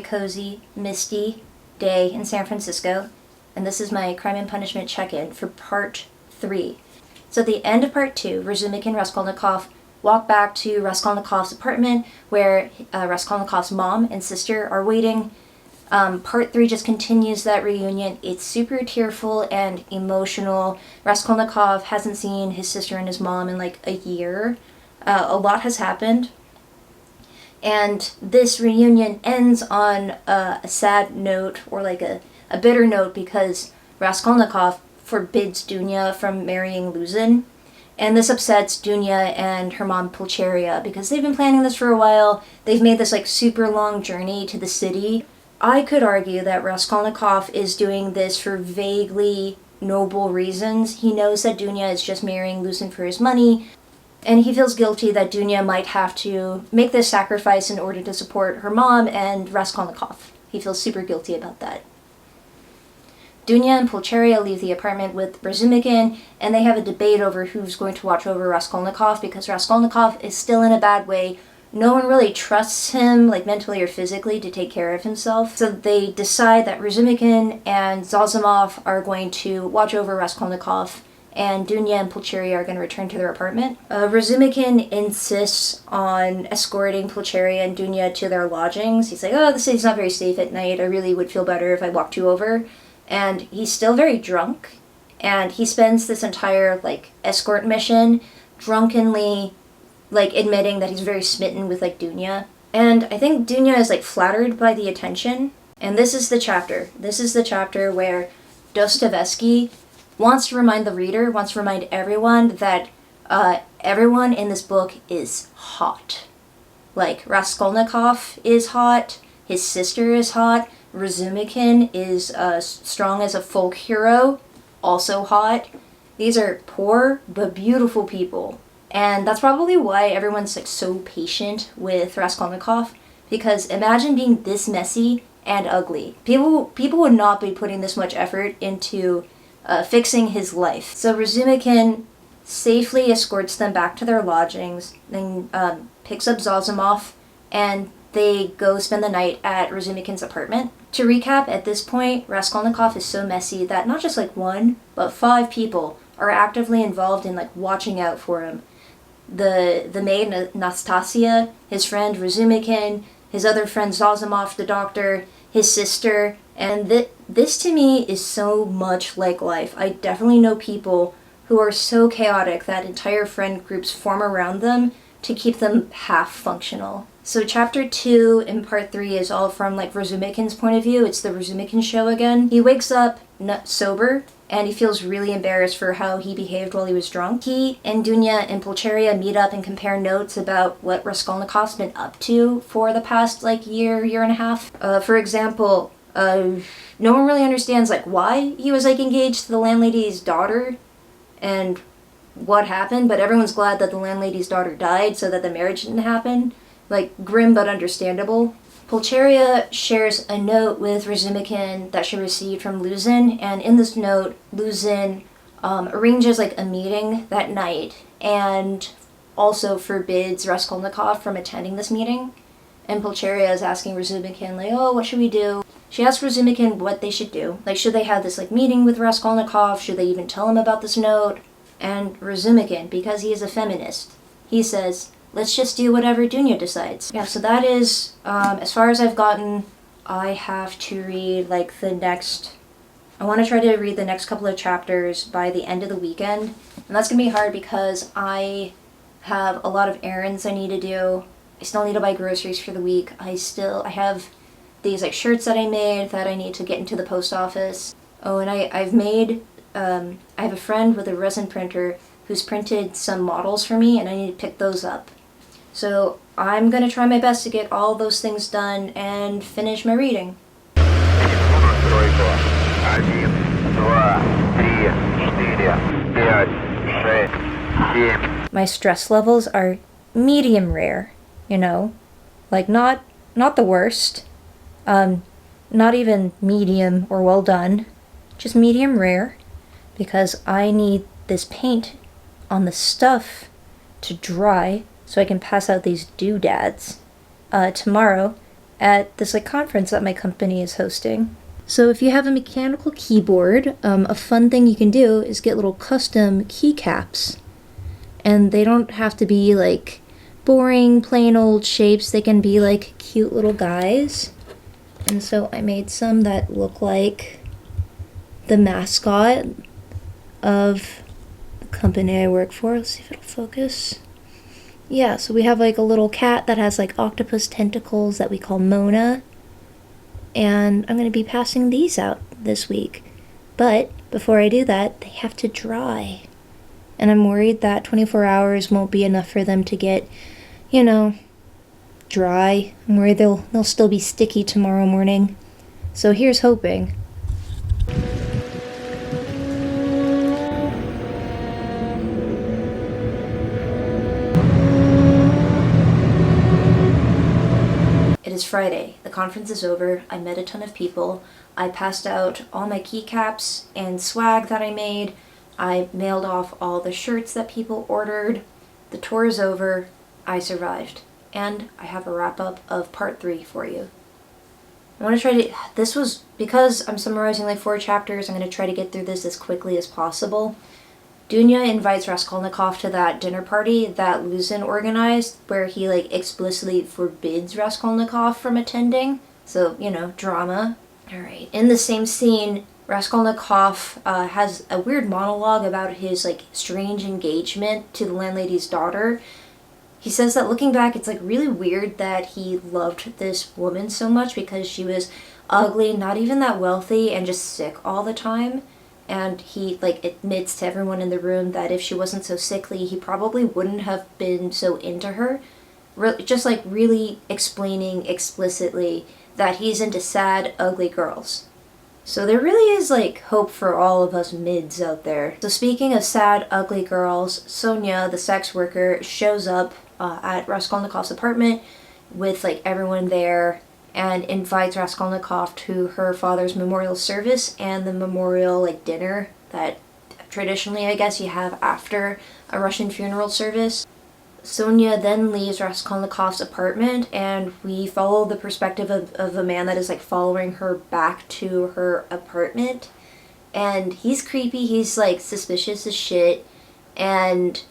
very cozy, misty day in San Francisco, and this is my Crime and Punishment check-in for part 3. So at the end of part 2, Razumikin and Raskolnikov walk back to Raskolnikov's apartment where Raskolnikov's mom and sister are waiting. Part 3 just continues that reunion. It's super tearful and emotional. Raskolnikov hasn't seen his sister and his mom in like a year. A lot has happened. And this reunion ends on a sad note, or like a bitter note, because Raskolnikov forbids Dunya from marrying Luzin. And this upsets Dunya and her mom Pulcheria, because they've been planning this for a while. They've made this like super long journey to the city. I could argue that Raskolnikov is doing this for vaguely noble reasons. He knows that Dunya is just marrying Luzin for his money, and he feels guilty that Dunya might have to make this sacrifice in order to support her mom and Raskolnikov. He feels super guilty about that. Dunya and Pulcheria leave the apartment with Razumikin, and they have a debate over who's going to watch over Raskolnikov, because Raskolnikov is still in a bad way. No one really trusts him, like mentally or physically, to take care of himself. So they decide that Razumikin and Zazimov are going to watch over Raskolnikov, and Dunya and Pulcheria are going to return to their apartment. Razumikin insists on escorting Pulcheria and Dunya to their lodgings. He's like, oh, the city's not very safe at night. I really would feel better if I walked you over. And he's still very drunk, and he spends this entire, like, escort mission drunkenly, like, admitting that he's very smitten with, like, Dunya. And I think Dunya is, like, flattered by the attention. And this is the chapter. This is the chapter where Dostoevsky wants to remind the reader, wants to remind everyone that everyone in this book is hot. Like, Raskolnikov is hot, his sister is hot, Razumikin is strong as a folk hero, also hot. These are poor but beautiful people. And that's probably why everyone's like so patient with Raskolnikov, because imagine being this messy and ugly. People would not be putting this much effort into fixing his life. So Razumikin safely escorts them back to their lodgings, then picks up Zazimov, and they go spend the night at Razumikin's apartment. To recap, at this point, Raskolnikov is so messy that not just like 1, but 5 people are actively involved in like watching out for him. The maid Nastasia, his friend Razumikin, his other friend Zazimov the doctor, his sister, and this to me is so much like life. I definitely know people who are so chaotic that entire friend groups form around them to keep them half functional. So chapter 2 in part 3 is all from like Razumikin's point of view. It's the Razumikin show again. He wakes up sober, and he feels really embarrassed for how he behaved while he was drunk. He and Dunya and Pulcheria meet up and compare notes about what Raskolnikov's been up to for the past like year and a half. For example, no one really understands like why he was like engaged to the landlady's daughter and what happened, but everyone's glad that the landlady's daughter died so that the marriage didn't happen. Like, grim but understandable. Pulcheria shares a note with Razumikin that she received from Luzin, and in this note, Luzin arranges like a meeting that night and also forbids Raskolnikov from attending this meeting. And Pulcheria is asking Razumikin, like, oh, what should we do? She asks Razumikin what they should do. Like, should they have this like meeting with Raskolnikov? Should they even tell him about this note? And Razumikin, because he is a feminist, he says, let's just do whatever Dunya decides. Yeah, so that is, as far as I've gotten. I have to read like I want to try to read the next couple of chapters by the end of the weekend. And that's going to be hard because I have a lot of errands I need to do. I still need to buy groceries for the week. I have these like shirts that I made that I need to get into the post office. Oh, and I have a friend with a resin printer who's printed some models for me, and I need to pick those up. So I'm going to try my best to get all those things done and finish my reading. My stress levels are medium rare, you know? Like not the worst. Not even medium or well done. Just medium rare. Because I need this paint on the stuff to dry so I can pass out these doodads tomorrow at this like conference that my company is hosting. So if you have a mechanical keyboard, a fun thing you can do is get little custom keycaps. And they don't have to be like boring, plain old shapes. They can be like cute little guys. And so I made some that look like the mascot of the company I work for. Let's see if it'll focus. Yeah, so we have like a little cat that has like octopus tentacles that we call Mona. And I'm going to be passing these out this week. But before I do that, they have to dry. And I'm worried that 24 hours won't be enough for them to get, dry. I'm worried they'll still be sticky tomorrow morning. So here's hoping. It is Friday. The conference is over. I met a ton of people. I passed out all my keycaps and swag that I made. I mailed off all the shirts that people ordered. The tour is over. I survived. And I have a wrap-up of part 3 for you. I want to try to... This was... Because I'm summarizing like 4 chapters, I'm going to try to get through this as quickly as possible. Dunya invites Raskolnikov to that dinner party that Luzin organized, where he like explicitly forbids Raskolnikov from attending. So, drama. Alright, in the same scene, Raskolnikov has a weird monologue about his like strange engagement to the landlady's daughter. He says that looking back, it's like really weird that he loved this woman so much because she was ugly, not even that wealthy, and just sick all the time. And he like admits to everyone in the room that if she wasn't so sickly, he probably wouldn't have been so into her. Just like really explaining explicitly that he's into sad, ugly girls. So there really is like hope for all of us mids out there. So speaking of sad, ugly girls, Sonia, the sex worker, shows up at Raskolnikov's apartment with like everyone there and invites Raskolnikov to her father's memorial service and the memorial like dinner that traditionally I guess you have after a Russian funeral service. Sonia then leaves Raskolnikov's apartment and we follow the perspective of a man that is like following her back to her apartment. And he's creepy, he's like suspicious as shit. And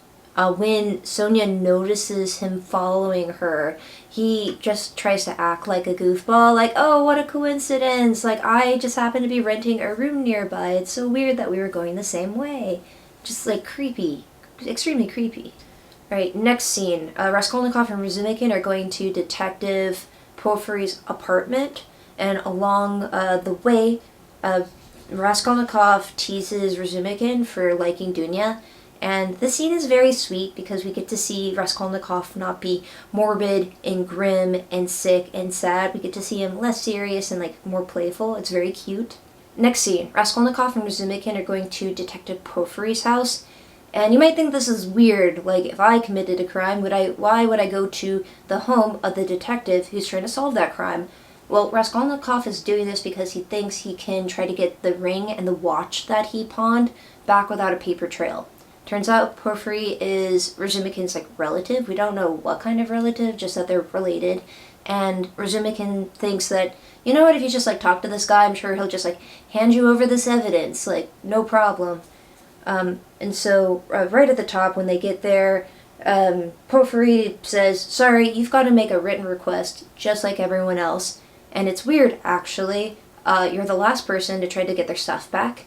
when Sonia notices him following her, he just tries to act like a goofball, like, oh, what a coincidence, like, I just happened to be renting a room nearby, it's so weird that we were going the same way. Just, like, creepy. Extremely creepy. Alright, next scene. Raskolnikov and Razumikin are going to Detective Porfiry's apartment, and along the way, Raskolnikov teases Razumikin for liking Dunya. And the scene is very sweet because we get to see Raskolnikov not be morbid and grim and sick and sad. We get to see him less serious and like more playful. It's very cute. Next scene, Raskolnikov and Razumikin are going to Detective Porfiry's house. And you might think this is weird, like if I committed a crime, why would I go to the home of the detective who's trying to solve that crime? Well, Raskolnikov is doing this because he thinks he can try to get the ring and the watch that he pawned back without a paper trail. Turns out Porfiry is Razumikin's like relative. We don't know what kind of relative, just that they're related. And Razumikin thinks that, you know what, if you just like talk to this guy, I'm sure he'll just like hand you over this evidence, like no problem. And so right at the top when they get there, Porfiry says, sorry, you've got to make a written request just like everyone else. And it's weird, actually. You're the last person to try to get their stuff back.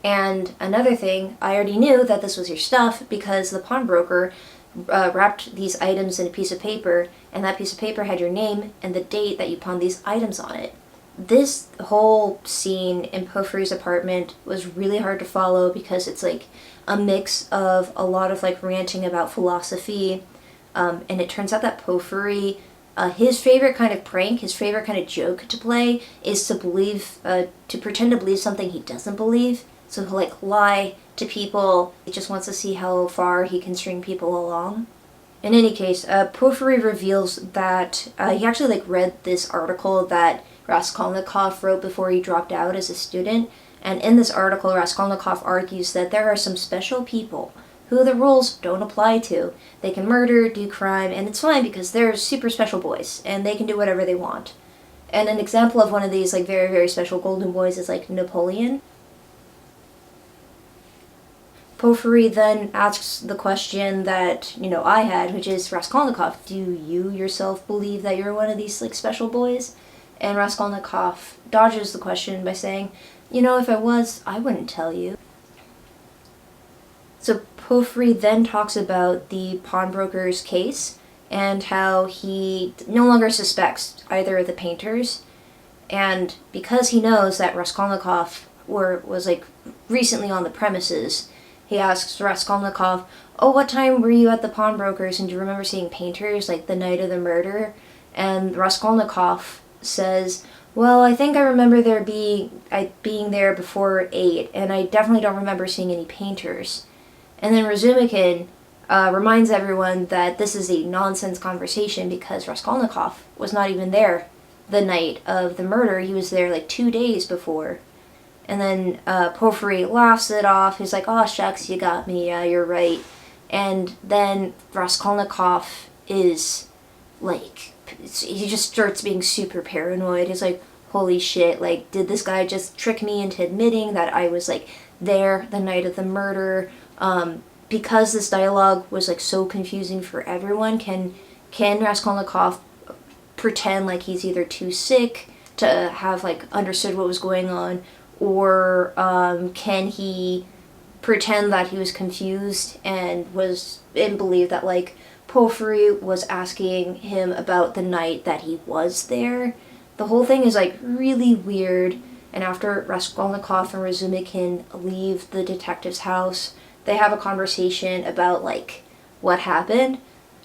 And another thing, I already knew that this was your stuff because the pawnbroker wrapped these items in a piece of paper, and that piece of paper had your name and the date that you pawned these items on it. This whole scene in Porfiry's apartment was really hard to follow because it's like a mix of a lot of like ranting about philosophy, and it turns out that Porfiry, his favorite kind of prank, his favorite kind of joke to play is to pretend to believe something he doesn't believe. So he'll like lie to people. He just wants to see how far he can string people along. In any case, Porfiry reveals that he actually like read this article that Raskolnikov wrote before he dropped out as a student. And in this article, Raskolnikov argues that there are some special people who the rules don't apply to. They can murder, do crime, and it's fine because they're super special boys, and they can do whatever they want. And an example of one of these like very, very special golden boys is like Napoleon. Porfiry then asks the question that, I had, which is, Raskolnikov, do you yourself believe that you're one of these like special boys? And Raskolnikov dodges the question by saying, if I was, I wouldn't tell you. So Porfiry then talks about the pawnbroker's case and how he no longer suspects either of the painters. And because he knows that Raskolnikov was like recently on the premises, he asks Raskolnikov, oh, what time were you at the pawnbroker's and do you remember seeing painters like the night of the murder? And Raskolnikov says, well, I think I remember being there before 8, and I definitely don't remember seeing any painters. And then Razumikin reminds everyone that this is a nonsense conversation because Raskolnikov was not even there the night of the murder. He was there like 2 days before. And then Porfiry laughs it off. He's like, oh, shucks, you got me. Yeah, you're right. And then Raskolnikov is like, he just starts being super paranoid. He's like, holy shit, like, did this guy just trick me into admitting that I was like there the night of the murder? Because this dialogue was like so confusing for everyone, can Raskolnikov pretend like he's either too sick to have like understood what was going on, or can he pretend that he was confused and believe that like Porfiry was asking him about the night that he was there? The whole thing is like really weird. And after Raskolnikov and Razumikin leave the detective's house, they have a conversation about like what happened.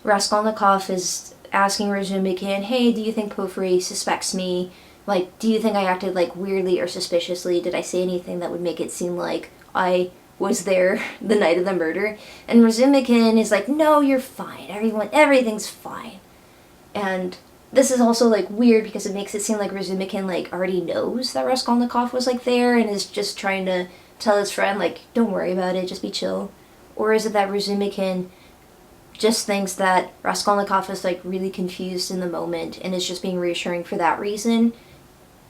Raskolnikov is asking Razumikin, hey, do you think Porfiry suspects me? Like, do you think I acted like weirdly or suspiciously? Did I say anything that would make it seem like I was there the night of the murder? And Razumikin is like, no, you're fine. Everything's fine. And this is also like weird because it makes it seem like Razumikin like already knows that Raskolnikov was like there and is just trying to tell his friend like, don't worry about it, just be chill. Or is it that Razumikin just thinks that Raskolnikov is like really confused in the moment and is just being reassuring for that reason?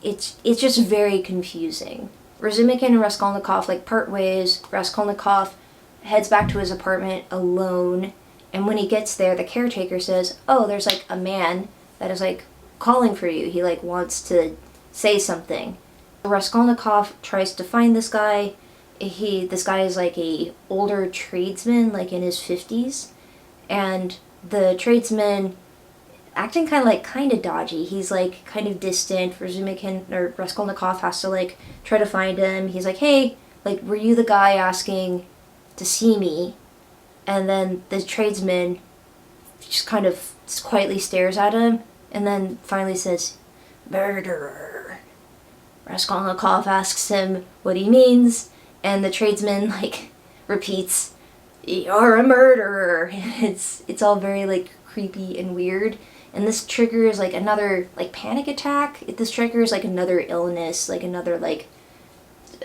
It's just very confusing. Razumikin and Raskolnikov like part ways. Raskolnikov heads back to his apartment alone, and when he gets there, the caretaker says, oh, there's like a man that is like calling for you. He like wants to say something. Raskolnikov tries to find this guy. This guy is like a older tradesman, like in his 50s, and the tradesman acting kind of dodgy. He's like kind of distant. Razumikin or Raskolnikov has to like try to find him. He's like, hey, like, were you the guy asking to see me? And then the tradesman just kind of quietly stares at him and then finally says, murderer. Raskolnikov asks him what he means, and the tradesman like repeats, you're a murderer. It's all very like creepy and weird. And this triggers like another like panic attack. This triggers like another illness, like another like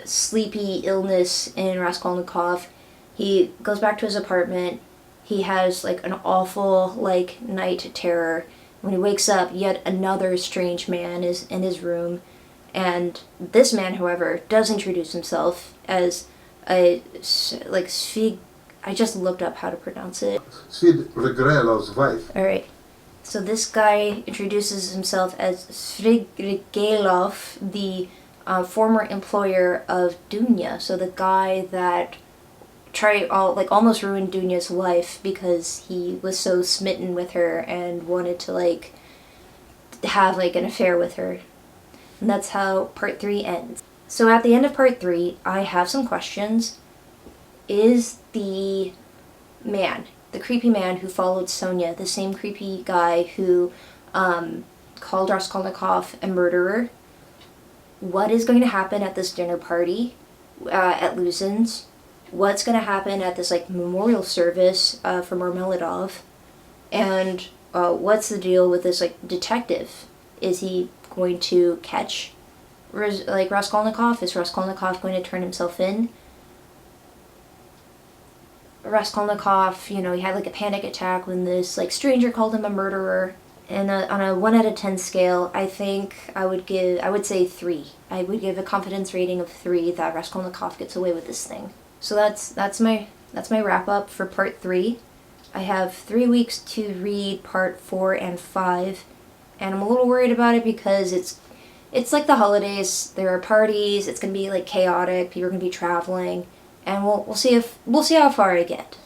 sleepy illness in Raskolnikov. He goes back to his apartment. He has like an awful like night terror. When he wakes up, yet another strange man is in his room. And this man, however, does introduce himself as a like Svig. I just looked up how to pronounce it. Svidrigaïlov's wife. Alright. So this guy introduces himself as Svidrigaïlov, the former employer of Dunya. So the guy that almost ruined Dunya's life because he was so smitten with her and wanted to like have like an affair with her. And that's how part 3 ends. So at the end of part 3, I have some questions. Is the man, the creepy man who followed Sonia, the same creepy guy who called Raskolnikov a murderer? What is going to happen at this dinner party at Luzin's? What's going to happen at this like memorial service for Marmeladov? And what's the deal with this like detective? Is he going to catch Raskolnikov? Is Raskolnikov going to turn himself in? Raskolnikov, he had like a panic attack when this like stranger called him a murderer. And on a 1 out of 10 scale, I think I would say 3. I would give a confidence rating of 3 that Raskolnikov gets away with this thing. So that's my wrap up for part 3. I have 3 weeks to read part 4 and 5, and I'm a little worried about it because it's like the holidays. There are parties. It's gonna be like chaotic. People are gonna be traveling, and we'll see how far I get.